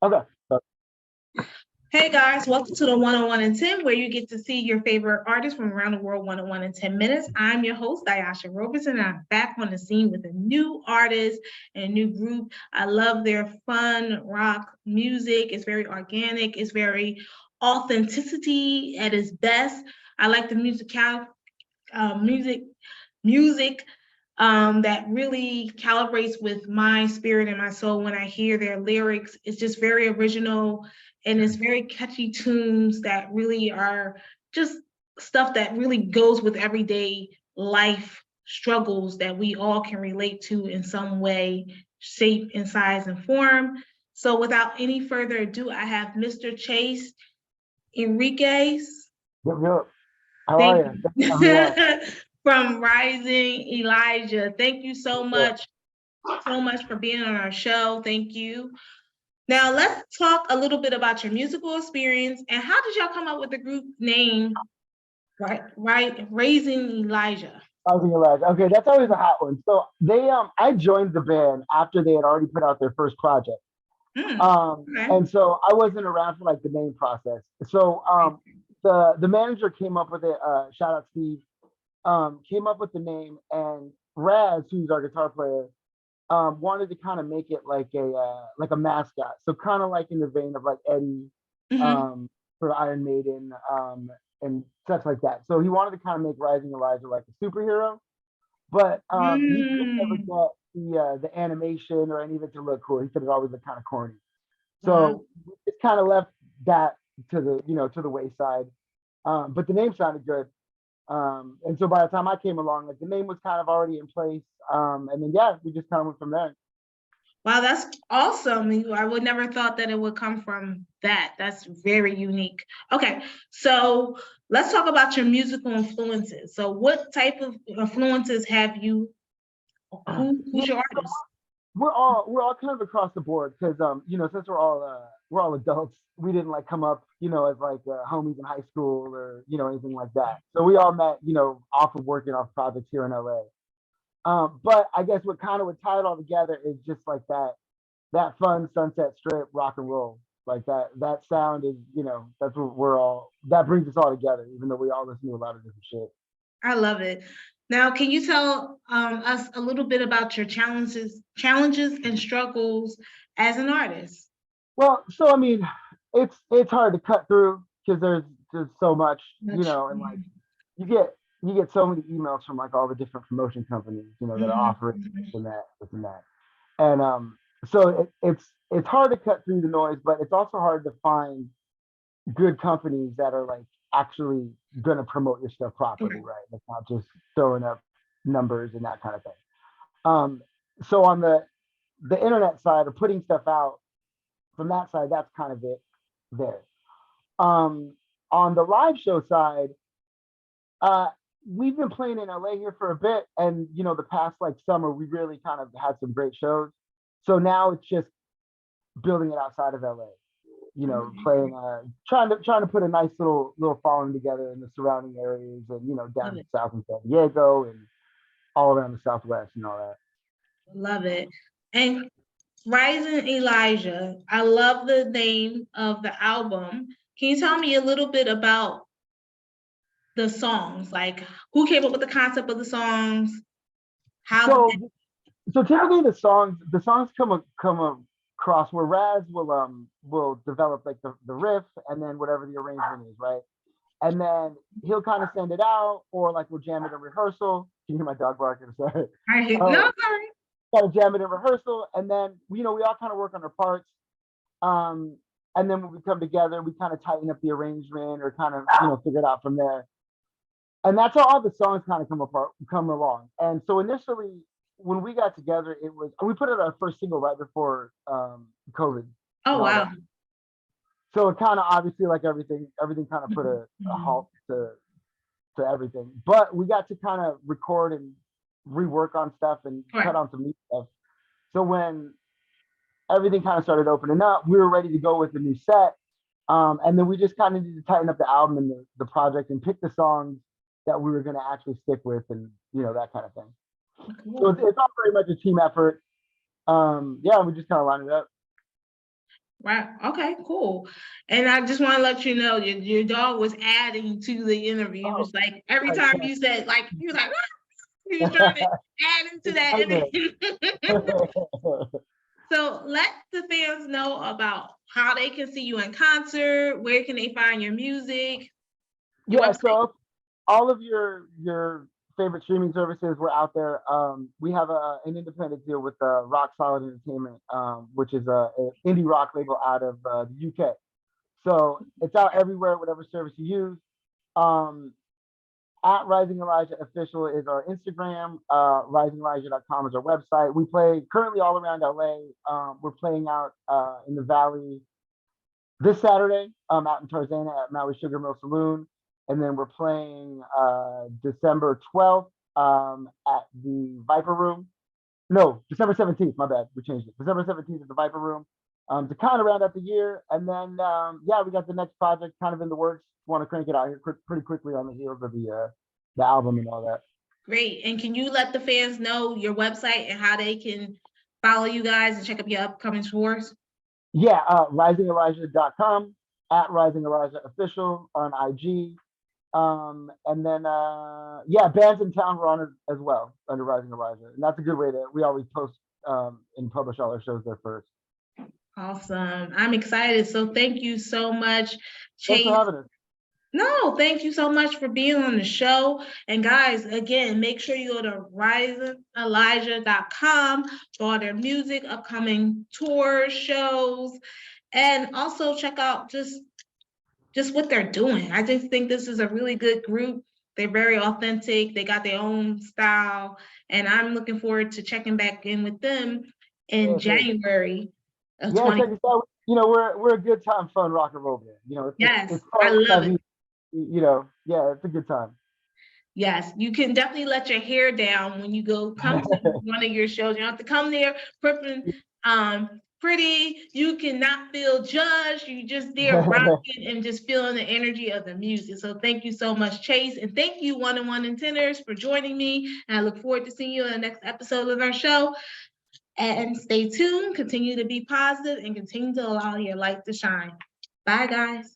Okay. Hey guys, welcome to the 101 in 10, where you get to see your favorite artists from around the world 101 in 10 minutes. I'm your host, Ayasha Roberson, and I'm back on the scene with a new artist and a new group. I love their fun rock music. It's very organic. It's very authenticity at its best. I like the music that really calibrates with my spirit and my soul when I hear their lyrics. It's just very original and it's very catchy tunes that really are just stuff that really goes with everyday life struggles that we all can relate to in some way, shape and size and form. So without any further ado, I have Mr. Chase Enriquez. Yep. How are you? From Rising Elijah. Thank you so much for being on our show. Thank you. Now let's talk a little bit about your musical experience and how did y'all come up with the group name, right? Raising Elijah. Rising Elijah. Okay, that's always a hot one. So I joined the band after they had already put out their first project. Okay. And so I wasn't around for like the name process. So the manager came up with it, shout out Steve, came up with the name, and Raz, who's our guitar player, wanted to kind of make it like a mascot. So kind of like in the vein of like Eddie, for Iron Maiden, and such like that. So he wanted to kind of make Rising Elijah like a superhero, but he couldn't ever get the animation or any of it to look cool. He said it always looked kind of corny. So it kind of left that to the wayside. But the name sounded good. And so by the time I came along, like the name was kind of already in place. And then we just kind of went from there. Wow, that's awesome. I would never thought that it would come from that. That's very unique. Okay, so let's talk about your musical influences. So what type of influences have you? Who's your artist? We're all kind of across the board because since we're all adults, we didn't like come up as like homies in high school or anything like that. So we all met off of working off projects here in LA. But I guess what would tie it all together is just like that fun Sunset Strip rock and roll. Like that sound is, that's what that brings us all together, even though we all listen to a lot of different shit. I love it. Now, can you tell us a little bit about your challenges and struggles as an artist? Well, so I mean, it's hard to cut through because there's just so much, and like you get so many emails from like all the different promotion companies, that are offering this and that. And so it's hard to cut through the noise, but it's also hard to find good companies that are like actually gonna promote your stuff properly, right? It's not just throwing up numbers and that kind of thing. So on the internet side or putting stuff out from that side, that's kind of it there. On the live show side, we've been playing in LA here for a bit, and the past like summer we really kind of had some great shows. So now it's just building it outside of LA. Playing, trying to put a nice little following together in the surrounding areas, and down south in San Diego and all around the Southwest and all that. Love it. And Rising Elijah, I love the name of the album. Can you tell me a little bit about the songs? Like who came up with the concept of the songs? So typically the songs come across where Raz will develop like the riff and then whatever the arrangement is, right? And then he'll kind of send it out, or like we'll jam it in rehearsal. Can you hear my dog barking? Sorry. No, sorry. Kind of jam it in rehearsal, and then we all kind of work on our parts. And then when we come together, we kind of tighten up the arrangement or kind of figure it out from there. And that's how all the songs kind of come along. And so initially, when we got together, we put out our first single right before COVID. Oh wow! So it kind of obviously like everything kind of put a halt to everything. But we got to kind of record and rework on stuff and cut on some new stuff. So when everything kind of started opening up, we were ready to go with the new set. And then we just kind of needed to tighten up the album and the project and pick the songs that we were going to actually stick with, and that kind of thing. So it's all very much a team effort. We just kind of lined it up. Right. Okay, cool. And I just want to let you know your dog was adding to the interview. It Oh, was like every I time can't. you said, like, he was like, he was trying to add into that Excitement. interview. So let the fans know about how they can see you in concert, where can they find your music, your Yeah, website. so all of your favorite streaming services were out there. We have an independent deal with Rock Solid Entertainment, which is a indie rock label out of the UK. So it's out everywhere, whatever service you use. Um, at Rising Elijah Official is our Instagram. RisingElijah.com is our website. We play currently all around LA. We're playing out in the Valley this Saturday, out in Tarzana at Maui Sugar Mill Saloon. And then we're playing December 12th at the Viper Room. No, December 17th, my bad. We changed it. December 17th at the Viper Room to kind of round out the year. And then, yeah, we got the next project kind of in the works. Want to crank it out here pretty quickly on the heels of the album and all that. Great. And can you let the fans know your website and how they can follow you guys and check up your upcoming tours? Yeah, RisingElijah.com, at Rising Elijah Official on IG. And then, yeah, bands in town were on it as well under Rising Elijah. And that's a good way we always post and publish all our shows there first. Awesome. I'm excited. So thank you so much, Thanks for Chase. having us. No, thank you so much for being on the show. And guys, again, make sure you go to risingelijah.com for all their music, upcoming tours, shows, and also check out just what they're doing. I just think this is a really good group. They're very authentic. They got their own style. And I'm looking forward to checking back in with them in Yeah, January of yeah, 20. check us out. You know, we're a good time, fun rock and roll band. You know, Yes, it's I fun, love it. heavy. You know, yeah, it's a good time. Yes, you can definitely let your hair down when you come to one of your shows. You don't have to come there pretty. You cannot feel judged. You just there rocking and just feeling the energy of the music. So thank you so much, Chase. And thank you, 101 Intenders, for joining me. And I look forward to seeing you in the next episode of our show. And stay tuned, continue to be positive, and continue to allow your light to shine. Bye, guys.